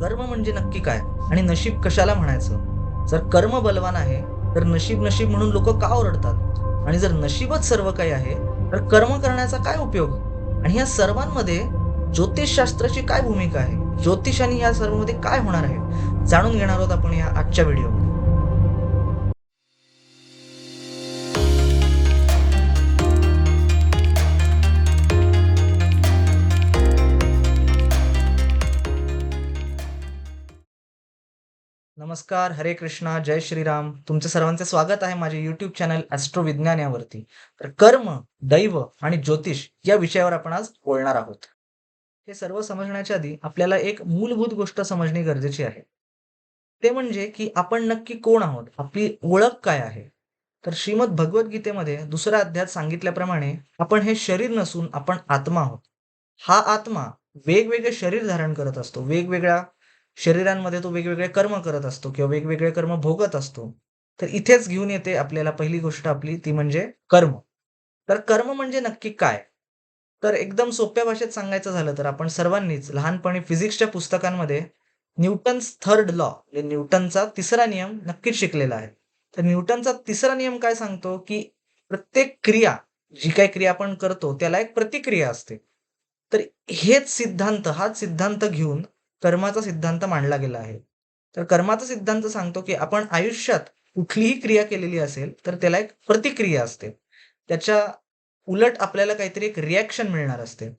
कर्म म्हणजे नक्की काय आणि नशीब कशाला म्हणायचं? जर कर्म बलवान आहे तर नशीब नशीब म्हणून लोक का ओरडतात? आणि जर नशीबच सर्व काही आहे तर कर्म करण्याचा काय उपयोग? आणि या सर्वांमध्ये ज्योतिषशास्त्राची काय भूमिका आहे? ज्योतिष आणि या सर्वांमध्ये काय होणार आहे? जाणून घेणार आहोत आपण या आजच्या व्हिडिओमध्ये. नमस्कार, हरे कृष्णा, जय श्रीराम. तुमचं सर्वांचे स्वागत आहे माझे यूट्यूब चॅनल ॲस्ट्रो विज्ञान यावरती. तर कर्म, दैव आणि ज्योतिष या विषयावर आपण आज बोलणार आहोत. हे सर्व समजण्याच्या आधी आपल्याला एक मूलभूत गोष्ट समजणे गरजेचे आहे. ते म्हणजे की आपण नक्की कोण आहोत? आपली ओळख काय आहे? तर श्रीमद भगवद्गीतेमध्ये 2ऱ्या अध्यायात सांगितल्याप्रमाणे आपण हे शरीर नसून आपण आत्मा आहोत. हा आत्मा वेगवेगळे शरीर धारण करत असतो. वेगवेगळ्या शरीरांमध्ये तो वेगवेगळे कर्म करत असतो किंवा वेगवेगळे कर्म भोगत असतो. तर इथेच घेऊन येते आपल्याला पहिली गोष्ट आपली ती म्हणजे कर्म. तर कर्म म्हणजे नक्की काय? तर एकदम सोप्या भाषेत सांगायचं झालं तर आपण सर्वांनीच लहानपणी फिजिक्सच्या पुस्तकांमध्ये न्यूटन्स थर्ड लॉ म्हणजे न्यूटनचा तिसरा नियम नक्कीच शिकलेला आहे. तर न्यूटनचा तिसरा नियम काय सांगतो, की प्रत्येक क्रिया, जी काही क्रिया आपण करतो त्याला एक प्रतिक्रिया असते. तर हाच सिद्धांत घेऊन कर्माचा सिद्धांत मांडला गेला आहे. तर कर्माचा सिद्धांत सांगतो, की आपण आयुष्यात कुठलीही क्रिया केलेली असेल, तर त्याला एक प्रतिक्रिया असते. त्याच्या उलट आपल्याला काहीतरी एक रिएक्शन मिळणार असते.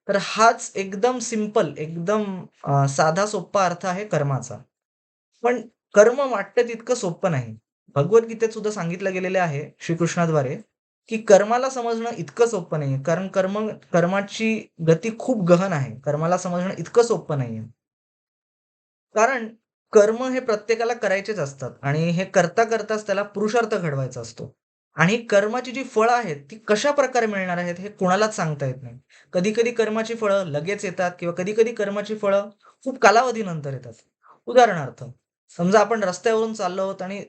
तर हाच एकदम सिंपल, एकदम साधा सोप्पा अर्थ आहे कर्माचा. पण कर्म वाटतं तितकं सोपं नाही. भगवद्गीतेत सुद्धा सांगितलं गेलेलं आहे श्रीकृष्णाद्वारे, की कर्माला समजणं इतकं सोपं नाहीये. कारण कर्माची गती खूप गहन आहे. कर्माला समजणं इतकं सोपं नाहीये. कारण कर्म हे प्रत्येकाला करायचेच असतात आणि हे करता करताच त्याला पुरुषार्थ घडवायचा असतो. आणि कर्माची जी फळं आहेत, ती कशाप्रकारे मिळणार आहेत, हे कोणालाच सांगता येत नाही. कधी-कधी कर्माची फळं लगेच येतात किंवा कधी-कधी कर्माची फळं खूप कालावधीनंतर येतात. उदाहरणार्थ, समजा आपण रस्त्यावरून चाललो आहोत आणि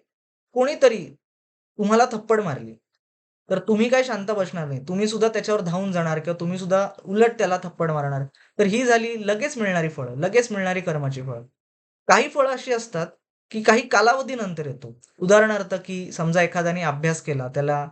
कोणीतरी तुम्हाला थप्पड मारली, तर तुम्ही काय शांत बसणार नाही. तुम्ही सुद्धा त्याच्यावर धावून जाणार किंवा तुम्ही सुद्धा उलट त्याला थप्पड मारणार. तर ही झाली लगेच मिळणारी फळं, लगेच मिळणारी कर्माची फळं. काही फळं अशी असतात, की काही कालावधीनंतर येतो. उदाहरणार्थ, की समजा एखाद्याने अभ्यास केला, त्याला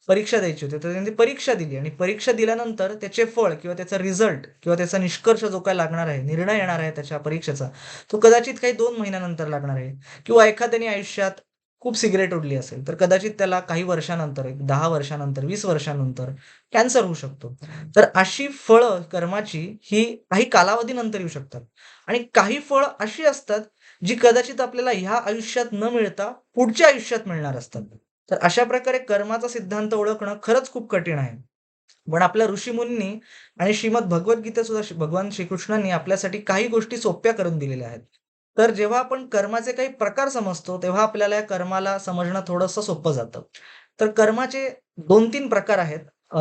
परीक्षा द्यायची होती, तर त्याने ती परीक्षा दिली आणि परीक्षा दिल्यानंतर त्याचे फळ किंवा त्याचा रिझल्ट किंवा त्याचा निष्कर्ष जो काही लागणार आहे, निर्णय येणार आहे त्याच्या परीक्षेचा, तो कदाचित काही 2 महिन्यानंतर लागणार आहे. किंवा एखाद्याने आयुष्यात खूप सिगारेट ओढली असेल, तर कदाचित त्याला काही वर्षानंतर, एक 10 वर्षानंतर, 20 वर्षानंतर कॅन्सर होऊ शकतो. तर अशी फळं कर्माची ही काही कालावधीनंतर येऊ शकतात. आणि काही फळं अशी असतात, जी कदाचित आपल्याला ह्या आयुष्यात न मिळता पुढच्या आयुष्यात मिळणार असतात. तर अशा प्रकारे कर्माचा सिद्धांत ओळखणं खरंच खूप कठीण आहे. पण आपल्या ऋषीमुनींनी आणि श्रीमद भगवद्गीतेत सुद्धा भगवान श्रीकृष्णांनी आपल्यासाठी काही गोष्टी सोप्या करून दिलेल्या आहेत. तर जेव्हा आपण कर्माचे काही प्रकार समजतो, तेव्हा आपल्याला या कर्माला समजणं थोडंसं सोपं जातं. तर कर्माचे 2-3 प्रकार आहेत अ,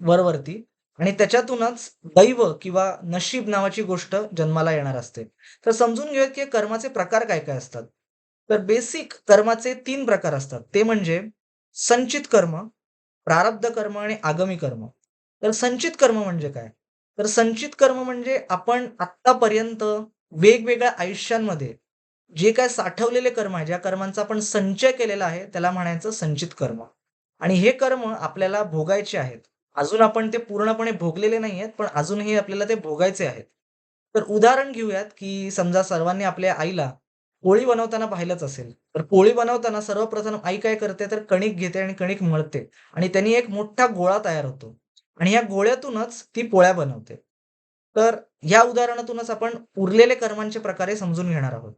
वरवरती आणि त्याच्यातूनच दैव किंवा नशीब नावाची गोष्ट जन्माला येणार असते. तर समजून घेऊयात की कर्माचे प्रकार काय-काय असतात. तर बेसिक कर्माचे 3 प्रकार असतात. ते म्हणजे संचित कर्म, प्रारब्ध कर्म आणि आगामी कर्म. तर संचित कर्म म्हणजे काय? तर संचित कर्म म्हणजे आपण आत्तापर्यंत वेगवेगळ्या आयुष्यांमध्ये जे काही साठवलेले कर्म आहे, ज्या कर्मांचा आपण संचय केलेला आहे, त्याला म्हणायचं संचित कर्म. आणि हे कर्म आपल्याला भोगायचे आहेत. अजून आपण ते पूर्णपणे भोगलेले नाहीयेत, पण अजूनही आपल्याला ते भोगायचे आहेत. तर उदाहरण घेऊयात, की समजा सर्वांनी आपल्या आईला पोळी बनवताना पाहिलंच असेल. तर पोळी बनवताना सर्वप्रथम आई काय करते, तर कणिक घेते आणि कणिक मळते आणि त्यानी एक मोठा गोळा तयार होतो आणि या गोळ्यातूनच ती पोळ्या बनवते. तर या उदाहरणातूनच आपण उरलेले कर्मांचे प्रकार समजून घेणार आहोत.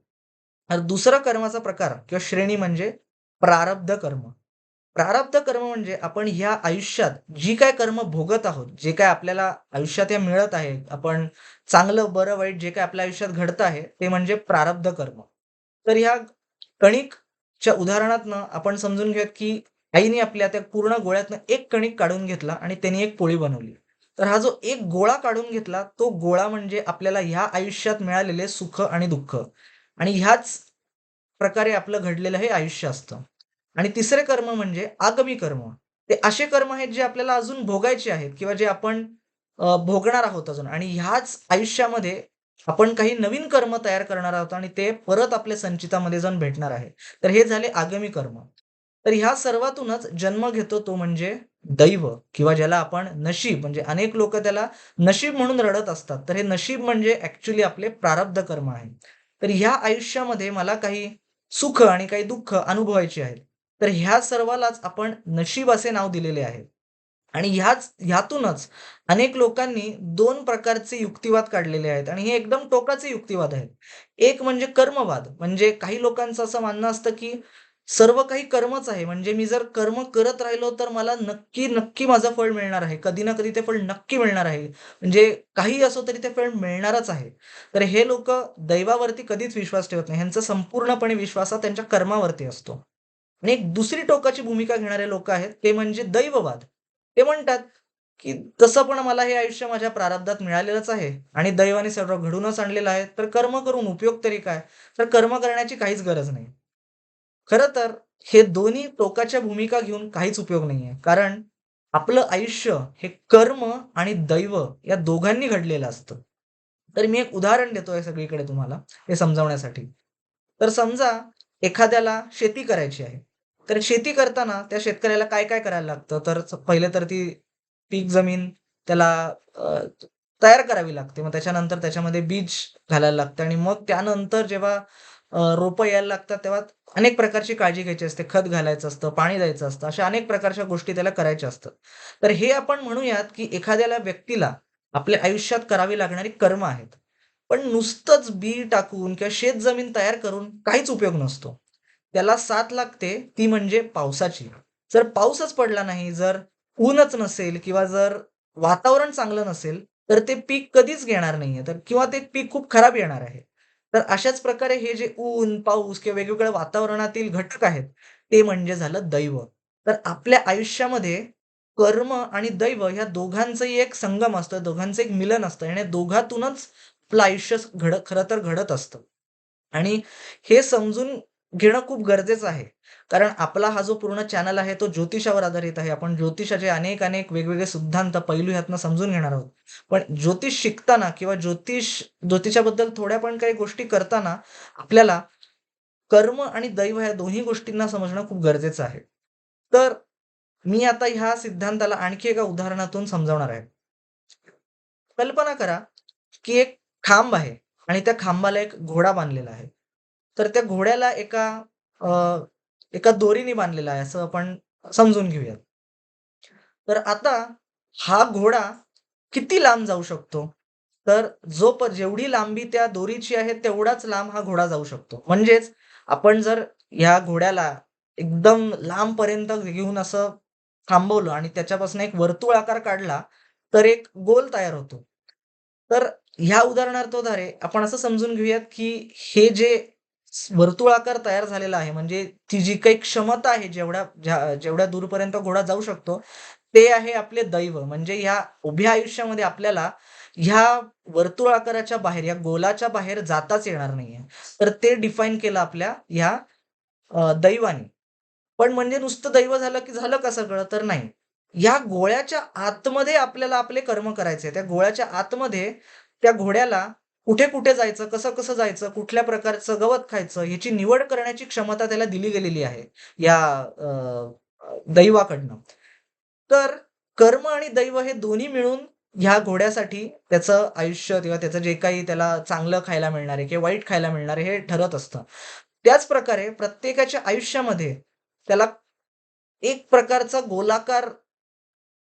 तर दुसरा कर्माचा प्रकार किंवा श्रेणी म्हणजे प्रारब्ध कर्म. प्रारब्ध कर्म म्हणजे आपण ह्या आयुष्यात जी काही कर्म भोगत आहोत, जे काही आपल्याला आयुष्यात हे मिळत आहे, आपण चांगलं, बरं, वाईट जे काही आपल्या आयुष्यात घडतं आहे, ते म्हणजे प्रारब्ध कर्म. तर ह्या कणिकच्या उदाहरणातनं आपण समजून घेऊयात, की आईने आपल्या त्या पूर्ण गोळ्यातनं एक कणिक काढून घेतला आणि त्याने एक पोळी बनवली. तर हा जो एक गोळा काढून घेतला, तो गोळा म्हणजे आपल्याला ह्या आयुष्यात मिळालेले सुख आणि दुःख आणि ह्याच प्रकारे आपलं घडलेलं हे आयुष्य असतं. आणि तिसरे कर्म म्हणजे आगामी कर्म. ते असे कर्म आहेत जे आपल्याला अजून भोगायचे आहेत किंवा जे आपण भोगणार आहोत अजून आणि ह्याच आयुष्यामध्ये आपण काही नवीन कर्म तयार करणार आहोत आणि ते परत आपल्या संचितामध्ये जाऊन भेटणार आहे. तर हे झाले आगामी कर्म. तर ह्या सर्वातूनच जन्म घेतो तो म्हणजे दैव किंवा ज्याला आपण नशीब म्हणजे अनेक लोकं त्याला नशीब म्हणून रडत असतात. तर हे नशीब म्हणजे ॲक्चुअली आपले प्रारब्ध कर्म आहे. तर ह्या आयुष्यामध्ये मला काही सुख आणि काही दुःख अनुभवायची आहेत. तर ह्या सर्वालाच आपण नशीब असे नाव दिलेले आहे. आणि ह्यातूनच अनेक लोकांनी 2 प्रकारचे युक्तिवाद काढलेले आहेत आणि हे एकदम टोकाचे युक्तिवाद आहेत. एक म्हणजे कर्मवाद. म्हणजे काही लोकांचं असं म्हणणं असतं, की सर्व काही कर्मच आहे. म्हणजे मी जर कर्म करत राहिलो, तर मला नक्की माझं फळ मिळणार आहे. कधी ना कधी ते फळ नक्की मिळणार आहे. म्हणजे काहीही असो तरी ते फळ मिळणारच आहे. तर हे लोकं दैवावरती कधीच विश्वास ठेवत नाही. ह्यांचा संपूर्णपणे विश्वास हा त्यांच्या कर्मावरती असतो. आणि एक दुसरी टोकाची भूमिका घेणारे लोकं आहेत, ते म्हणजे दैववाद. ते म्हणतात, की तसं पण मला हे आयुष्य माझ्या प्रारब्धात मिळालेलंच आहे आणि दैवाने सर्व घडवूनच आणलेलं आहे. तर कर्म करून उपयोग तरी काय? तर कर्म करण्याची काहीच गरज नाही. खरं तर हे दोन्ही टोकाच्या भूमिका घेऊन काहीच उपयोग नाहीये. कारण आपलं आयुष्य हे कर्म आणि दैव या दोघांनी घडलेलं असतं. तर मी एक उदाहरण देतोय सगळीकडे तुम्हाला हे समजावण्यासाठी. तर समजा एखाद्याला शेती करायची आहे. तर शेती करताना त्या शेतकऱ्याला काय-काय करायला लागतं? तर पहिले तर ती पीक जमीन त्याला अ, तयार करावी लागते. मग त्याच्यानंतर त्याच्यामध्ये बीज घालायला लागतं आणि मग त्यानंतर जेव्हा रोपं यायला लागतात तेव्हा अनेक प्रकारची काळजी घ्यायची असते. खत घालायचं असतं, पाणी द्यायचं असतं. अशा अनेक प्रकारच्या गोष्टी त्याला करायच्या असतात. तर हे आपण म्हणूयात, की एखाद्याला व्यक्तीला आपल्या आयुष्यात करावी लागणारी कर्म आहेत. पण नुसतंच बी टाकून किंवा शेतजमीन तयार करून काहीच उपयोग नसतो. त्याला साथ लागते ती म्हणजे पावसाची. जर पाऊसच पडला नाही, जर ऊनच नसेल किंवा जर वातावरण चांगलं नसेल, तर ते पीक कधीच घेणार नाहीये. तर किंवा ते पीक खूप खराब येणार आहे. तर अशाच प्रकारे हे जे ऊन, पाऊस किंवा वेगवेगळ्या वातावरणातील घटक आहेत, ते म्हणजे झालं दैव. तर आपल्या आयुष्यामध्ये कर्म आणि दैव ह्या दोघांचंही एक संगम असतं, दोघांचं एक मिलन असतं आणि या दोघातूनच आपलं आयुष्य खरं तर घडत असतं. आणि हे समजून घेणं खूप गरजेचं आहे. कारण आपला हा जो पूर्ण चॅनल आहे तो ज्योतिषावर आधारित आहे. आपण ज्योतिषाचे अनेक वेगवेगळे सिद्धांत, पैलू ह्यातनं समजून घेणार आहोत. पण ज्योतिष शिकताना किंवा ज्योतिषाबद्दल थोड्या पण काही गोष्टी करताना आपल्याला कर्म आणि दैव ह्या दोन्ही गोष्टींना समजणं खूप गरजेचं आहे. तर मी आता ह्या सिद्धांताला आणखी एका उदाहरणातून समजावणार आहे. कल्पना करा, की एक खांब आहे आणि त्या खांबाला एक घोडा बांधलेला आहे. तर त्या घोड्याला अ, एका दोरीने बांधलेला आहे असं आपण समजून घेऊयात. तर आता हा घोडा किती लांब जाऊ शकतो? तर जेवढी लांबी त्या दोरीची आहे तेवढाच लांब हा घोडा जाऊ शकतो. म्हणजेच आपण जर ह्या घोड्याला एकदम लांबपर्यंत घेऊन असं थांबवलं आणि त्याच्यापासून एक वर्तुळाकार काढला, तर एक गोल तयार होतो. तर ह्या उदाहरणार्थाद्वारे आपण असं समजून घेऊयात, की हे जे वर्तुळाकार तयार झालेला आहे, म्हणजे ती जी काही क्षमता आहे जेवढ्या दूरपर्यंत घोडा जाऊ शकतो, ते आहे आपले दैव. म्हणजे ह्या उभ्या आयुष्यामध्ये आपल्याला ह्या वर्तुळाकाराच्या बाहेर, या गोलाच्या बाहेर जाताच येणार नाहीये. तर ते डिफाईन केलं आपल्या ह्या दैवाने. पण म्हणजे नुसतं दैव झालं की झालं का सगळं? तर नाही. या गोळ्याच्या आतमध्ये आपल्याला आपले कर्म करायचे. त्या गोळ्याच्या आतमध्ये त्या घोड्याला कुठे-कुठे जायचं, कसं-कसं जायचं, कुठल्या प्रकारचं गवत खायचं, ह्याची निवड करण्याची क्षमता त्याला दिली गेलेली आहे, या दैवाकडनं. तर कर्म आणि दैव हे दोन्ही मिळून ह्या घोड्यासाठी त्याचं आयुष्य किंवा त्याचं जे काही त्याला चांगलं खायला मिळणार आहे किंवा वाईट खायला मिळणार आहे, हे ठरत असतं. त्याच प्रकारे प्रत्येकाच्या आयुष्यामध्ये त्याला एक प्रकारचा गोलाकार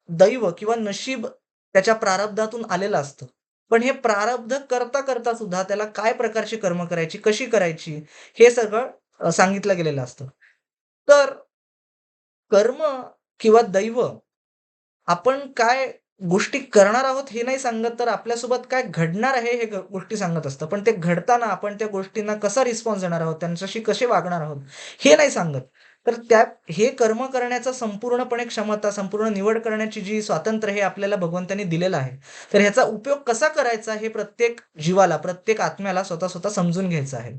दैव किंवा नशीब त्याच्या प्रारब्धातून आलेलं असतं. पण हे प्रारब्ध करता सुद्धा त्याला काय प्रकारची कर्म करायची, कशी करायची, हे सगळं सांगितलं गेलेलं असतं. तर कर्म किंवा दैव आपण काय गोष्टी करणार आहोत हे नाही सांगत, तर आपल्यासोबत काय घडणार आहे हे गोष्टी सांगत असतं. पण ते घडताना आपण त्या गोष्टींना कसा रिस्पॉन्स देणार आहोत, त्यांच्याशी कसे वागणार आहोत, हे नाही सांगत. तर हे कर्म करण्याचा संपूर्णपणे क्षमता, संपूर्ण निवड करण्याची जी स्वातंत्र्य हे आपल्याला भगवंतांनी दिलेलं आहे. तर ह्याचा उपयोग कसा करायचा हे प्रत्येक जीवाला, प्रत्येक आत्म्याला स्वतः समजून घ्यायचं आहे.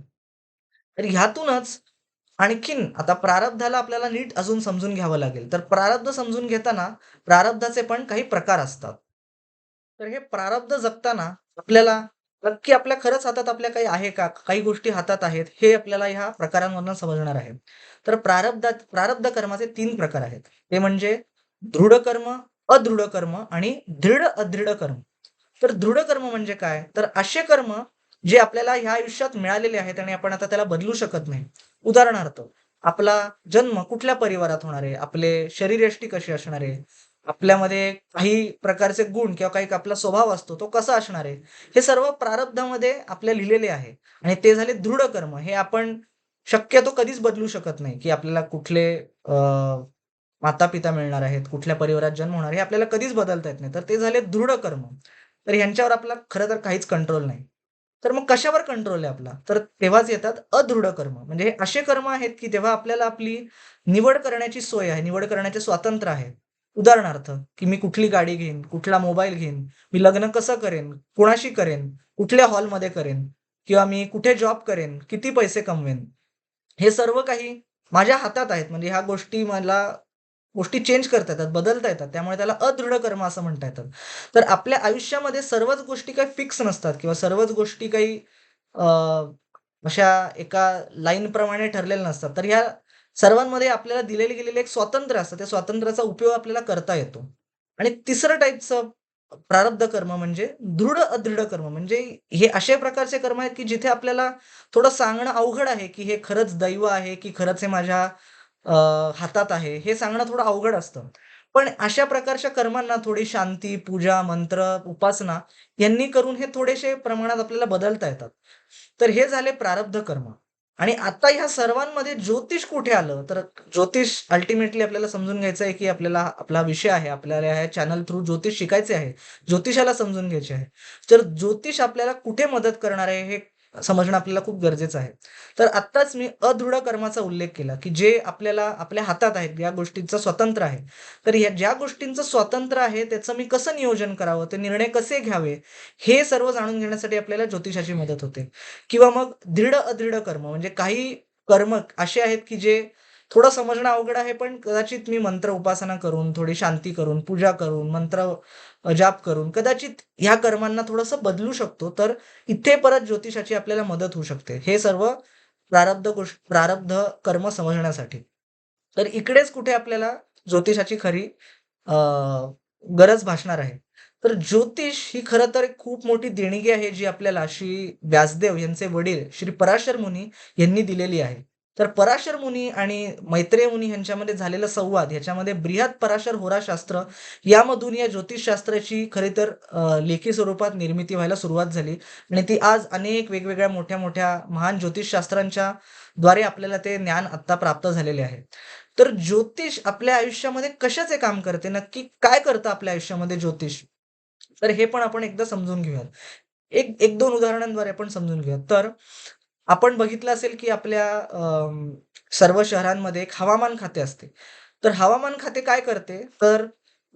तर ह्यातूनच आणखीन आता प्रारब्धाला आपल्याला नीट अजून समजून घ्यावं लागेल. तर प्रारब्ध समजून घेताना प्रारब्धाचे पण काही प्रकार असतात. तर हे प्रारब्ध जगताना आपल्याला नक्की आपल्या खरंच हातात आपल्या काही आहे का? काही गोष्टी हातात आहेत, हे आपल्याला ह्या प्रकारांमधनं समजणार आहे. तर प्रारब्ध कर्माचे 3 प्रकार आहेत. ते म्हणजे दृढ कर्म, अदृढ कर्म आणि दृढ-अदृढ कर्म. तर दृढ कर्म म्हणजे काय? तर असे कर्म जे आपल्याला ह्या आयुष्यात मिळालेले आहेत आणि आपण आता त्याला बदलू शकत नाही. उदाहरणार्थ, आपला जन्म कुठल्या परिवारात होणार आहे? आपले शरीरयष्टी कशी असणार आहे? आपल्यामध्ये काही प्रकारचे गुण किंवा काही आपला स्वभाव असतो, तो कसा असणार आहे? हे सर्व प्रारब्धामध्ये आपल्या लिहिलेले आहे आणि ते झाले दृढ कर्म. हे आपण शक्यतो कधीच बदलू शकत नाही, की आपल्याला कुठले माता-पिता मिळणार आहेत, कुठल्या परिवारात जन्म होणार आहे, हे आपल्याला कधीच बदलता येत नाही. तर ते झाले दृढ कर्म. तर ह्यांच्यावर आपला खरं तर काहीच कंट्रोल नाही. तर मग कशावर कंट्रोल आहे आपला? तर तेव्हाच येतात अदृढ कर्म. म्हणजे हे असे कर्म आहेत, की तेव्हा आपल्याला आपली निवड करण्याची सोय आहे, निवड करण्याचे स्वातंत्र्य आहे. उदाहरणार्थ, की मी कुठली गाडी घेईन, कुठला मोबाईल घेईन, मी लग्न कसं करेन, कुणाशी करेन, कुठल्या हॉलमध्ये करेन किंवा मी कुठे जॉब करेन, किती पैसे कमवेन. हे सर्व काही माझ्या हातात आहेत. म्हणजे ह्या गोष्टी चेंज करता येतात, बदलता येतात. त्यामुळे त्याला अदृढ कर्म असं म्हणता येतं. तर आपल्या आयुष्यामध्ये सर्वच गोष्टी काही फिक्स नसतात किंवा सर्वच गोष्टी काही अ, अशा एका लाईनप्रमाणे ठरलेल्या नसतात. तर ह्या सर्वांमध्ये आपल्याला दिलेलं गेलेलं एक स्वातंत्र्य असतं. त्या स्वातंत्र्याचा उपयोग आपल्याला करता येतो. आणि तिसरं टाइपचं प्रारब्ध कर्म म्हणजे दृढ-अदृढ कर्म. म्हणजे हे अशा प्रकारचे कर्म आहेत, की जिथे आपल्याला थोडं सांगणं अवघड आहे, की हे खरंच दैव आहे, की खरंच हे माझ्या अ, हातात आहे. हे सांगणं थोडं अवघड असतं. पण अशा प्रकारच्या कर्मांना थोडी शांती, पूजा, मंत्र, उपासना यांनी करून हे थोडेसे प्रमाणात आपल्याला बदलता येतात. तर हे झाले प्रारब्ध कर्म. आणि आता ह्या सर्वांमध्ये ज्योतिष कुठे आलं? तर ज्योतिष अल्टिमेटली आपल्याला समजून घ्यायचं आहे, की आपल्याला आपला विषय आहे. आपल्याला ह्या चॅनल थ्रू ज्योतिष शिकायचे आहे. ज्योतिषाला समजून घ्यायचे आहे. तर ज्योतिष आपल्याला कुठे मदत करणार आहे, हे समजणं आपल्याला खूप गरजेचं आहे. तर आत्ताच मी अदृढ कर्माचा उल्लेख केला, की जे आपल्याला आपल्या हातात आहेत, या गोष्टींचं स्वातंत्र्य आहे. तर ह्या ज्या गोष्टींचं स्वातंत्र्य आहे, त्याचं मी कसं नियोजन करावं, ते निर्णय कसे घ्यावे, हे सर्व जाणून घेण्यासाठी आपल्याला ज्योतिषाची मदत होते. किंवा मग दृढ-अदृढ कर्म म्हणजे काही कर्म असे आहेत, की जे थोडं समजणं अवघड आहे, पण कदाचित मी मंत्र उपासना करून, थोडी शांती करून, पूजा करून, मंत्र जाप करून कदाचित ह्या कर्मांना थोडंसं बदलू शकतो. तर इथे परत ज्योतिषाची आपल्याला मदत होऊ शकते. हे सर्व प्रारब्ध कर्म समजण्यासाठी. तर इकडेच कुठे आपल्याला ज्योतिषाची खरी अ, गरज भासणार आहे. तर ज्योतिष ही खरं तर एक खूप मोठी देणगी आहे, जी आपल्याला श्री व्यासदेव यांचे वडील श्री पराशर मुनी यांनी दिलेली आहे. तर पराशर मुनी आणि मैत्रेय मुनी यांच्यामध्ये झालेला संवाद ह्याच्यामध्ये बृहत पराशर होराशास्त्र यामधून या ज्योतिषशास्त्राची खरी तर लेखी स्वरूपात निर्मिती व्हायला सुरुवात झाली आणि ती आज अनेक वेगवेगळ्या मोठ्या-मोठ्या महान ज्योतिषशास्त्रांच्या द्वारे आपल्याला ते ज्ञान आत्ता प्राप्त झालेले आहे. तर ज्योतिष आपल्या आयुष्यामध्ये कशाचे काम करते? नक्की काय करतं आपल्या आयुष्यामध्ये ज्योतिष? तर हे पण आपण एकदा समजून घेऊयात. 1-2 उदाहरणांद्वारे आपण समजून घेऊयात. तर आपण बघितलं असेल, की आपल्या सर्व शहरांमध्ये एक हवामान खाते असते. तर हवामान खाते काय करते? तर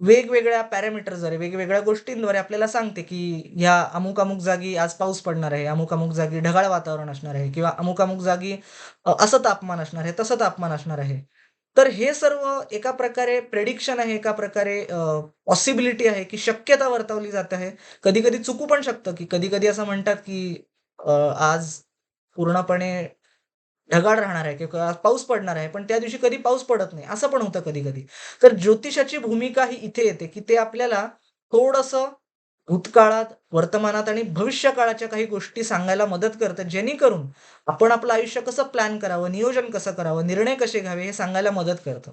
वेगवेगळ्या पॅरामीटर्सद्वारे, वेगवेगळ्या गोष्टींद्वारे आपल्याला सांगते, की ह्या अमुक-अमुक जागी आज पाऊस पडणार आहे, अमुक-अमुक जागी ढगाळ वातावरण असणार आहे किंवा अमुक-अमुक जागी असं तापमान असणार आहे, तसं तापमान असणार आहे. तर हे सर्व एका प्रकारे प्रेडिक्शन आहे, एका प्रकारे पॉसिबिलिटी आहे, की शक्यता वर्तवली जात आहे. कधी-कधी चुकू पण शकतं, की कधी-कधी असं म्हणतात, की आज पूर्णपणे ढगाळ राहणार आहे किंवा आज पाऊस पडणार आहे, पण त्या दिवशी कधी पाऊस पडत नाही. असं पण होतं कधी-कधी. तर ज्योतिषाची भूमिका ही इथे येते, की ते आपल्याला थोडंसं भूतकाळात, वर्तमानात आणि भविष्यकाळाच्या काही गोष्टी सांगायला मदत करतात, जेणेकरून आपण आपलं आयुष्य कसं प्लॅन करावं, नियोजन कसं करावं, निर्णय कसे घ्यावे, हे सांगायला मदत करतं.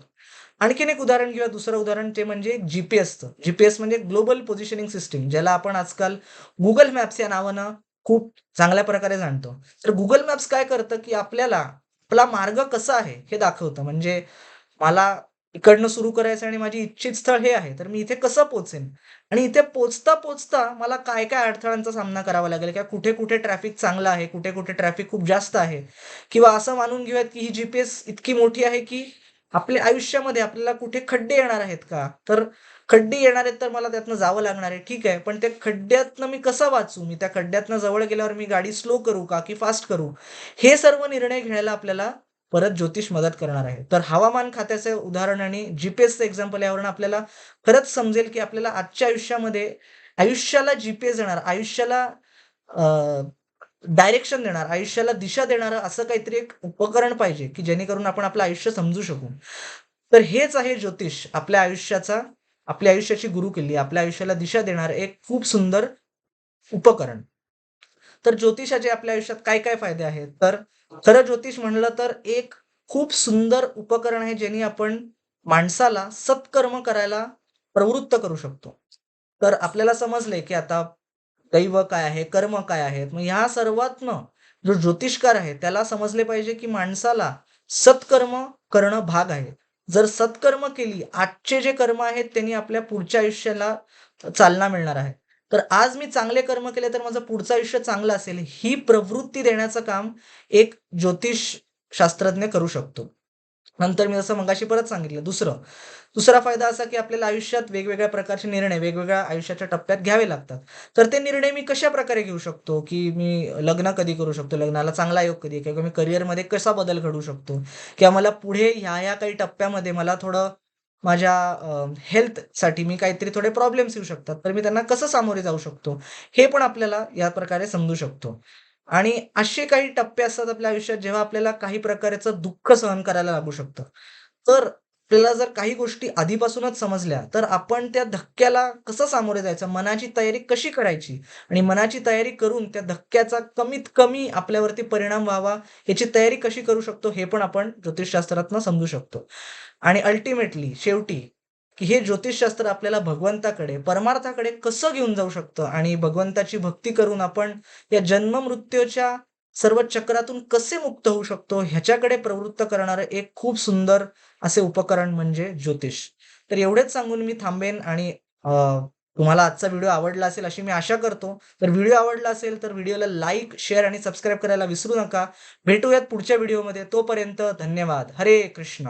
आणखीन एक उदाहरण किंवा दुसरं उदाहरण ते म्हणजे जी-पी-एसचं. जी-पी-एस म्हणजे ग्लोबल पोझिशनिंग सिस्टम, ज्याला आपण आजकाल Google मॅप्स या नावानं खूप चांगल्या प्रकारे जाणतो. तर Google मॅप्स काय करतं, की आपल्याला आपला मार्ग कसा आहे हे दाखवतं. म्हणजे मला इकडनं सुरू करायचं आणि माझी इच्छित स्थळ हे आहे, तर मी इथे कसं पोहोचेन? आणि इथे पोहोचता-पोहोचता मला काय-काय अडथळ्यांचा सामना करावा लागेल किंवा कुठे-कुठे ट्रॅफिक चांगलं आहे, कुठे-कुठे ट्रॅफिक खूप जास्त आहे किंवा असं मानून घेऊयात, की ही जी-पी-एस इतकी मोठी आहे, की आपल्या आयुष्यामध्ये आपल्याला कुठे खड्डे येणार आहेत का? तर खड्डे येणार आहेत, तर मला त्यातनं जावं लागणार आहे. ठीक आहे, पण त्या खड्ड्यातनं मी कसं वाचू? मी त्या खड्ड्यातनं जवळ गेल्यावर मी गाडी स्लो करू का, की फास्ट करू? हे सर्व निर्णय घ्यायला आपल्याला परत ज्योतिष मदत करणार आहे. तर हवामान खात्याचं उदाहरण आणि जी-पी-एसचं एक्झाम्पल यावरून आपल्याला खरंच समजेल, की आपल्याला आजच्या आयुष्यामध्ये आयुष्याला जी-पी-एस देणार, आयुष्याला डायरेक्शन देणार, आयुष्याला दिशा देणारं असं काहीतरी एक उपकरण पाहिजे, की जेणेकरून आपण आपलं आयुष्य समजू शकू. तर हेच आहे ज्योतिष. आपल्या आयुष्याची गुरुकिल्ली, आपल्या आयुष्याला दिशा देणारं एक खूप सुंदर उपकरण. तर ज्योतिषाचे आपल्या आयुष्यात काय-काय फायदे आहेत? तर खरं ज्योतिष म्हणलं तर एक खूप सुंदर उपकरण आहे, ज्याने आपण माणसाला सत्कर्म करायला प्रवृत्त करू शकतो. तर आपल्याला समजलंय, की आता दैव काय आहे, कर्म काय आहेत. मग ह्या सर्वातनं जो ज्योतिषकार आहे, त्याला समजले पाहिजे, की माणसाला सत्कर्म करणं भाग आहे. जर सत्कर्म केली, आजचे जे कर्म आहेत, त्यांनी आपल्या पुढच्या आयुष्याला चालना मिळणार आहे. तर आज मी चांगले कर्म केले, तर माझं पुढचं आयुष्य चांगलं असेल, ही प्रवृत्ती देण्याचं काम एक ज्योतिष शास्त्रज्ञ करू शकतो. नंतर मी जसं मगाशी परत सांगितलं दुसरा फायदा असा, की आपल्याला आयुष्यात वेगवेगळ्या प्रकारचे निर्णय वेगवेगळ्या आयुष्याच्या टप्प्यात घ्यावे लागतात. तर ते निर्णय मी कशाप्रकारे घेऊ शकतो, की मी लग्न कधी करू शकतो, लग्नाला चांगला योग कधी किंवा मी करिअरमध्ये कसा बदल घडवू शकतो किंवा मला पुढे ह्या-ह्या काही टप्प्यामध्ये मला थोडं माझ्या हेल्थसाठी मी काहीतरी थोडे प्रॉब्लेम्स येऊ शकतात. तर मी त्यांना कसं सामोरे जाऊ शकतो, हे पण आपल्याला या प्रकारे समजू शकतो. आणि असे काही टप्पे असतात आपल्या आयुष्यात, जेव्हा आपल्याला काही प्रकारचं दुःख सहन करायला लागू शकतं. तर आपल्याला जर काही गोष्टी आधीपासूनच समजल्या, तर आपण त्या धक्क्याला कसं सामोरे जायचं, मनाची तयारी कशी करायची आणि मनाची तयारी करून त्या धक्क्याचा कमीत कमी आपल्यावरती परिणाम व्हावा, याची तयारी कशी करू शकतो, हे पण आपण ज्योतिषशास्त्रातनं समजू शकतो. आणि अल्टिमेटली शेवटी, की हे ज्योतिषशास्त्र आपल्याला भगवंताकडे, परमार्थाकडे कसं घेऊन जाऊ शकतं आणि भगवंताची भक्ती करून आपण या जन्म-मृत्यूच्या सर्व चक्रातून कसे मुक्त होऊ शकतो, ह्याच्याकडे प्रवृत्त करणारं एक खूप सुंदर असे उपकरण म्हणजे ज्योतिष. तर एवढेच सांगून मी थांबेन आणि तुम्हाला आजचा व्हिडिओ आवडला असेल अशी मी आशा करतो. तर व्हिडिओ आवडला असेल तर व्हिडिओला लाईक, शेअर आणि सबस्क्राईब करायला विसरू नका. भेटूयात पुढच्या व्हिडिओमध्ये. तोपर्यंत धन्यवाद. हरे कृष्ण.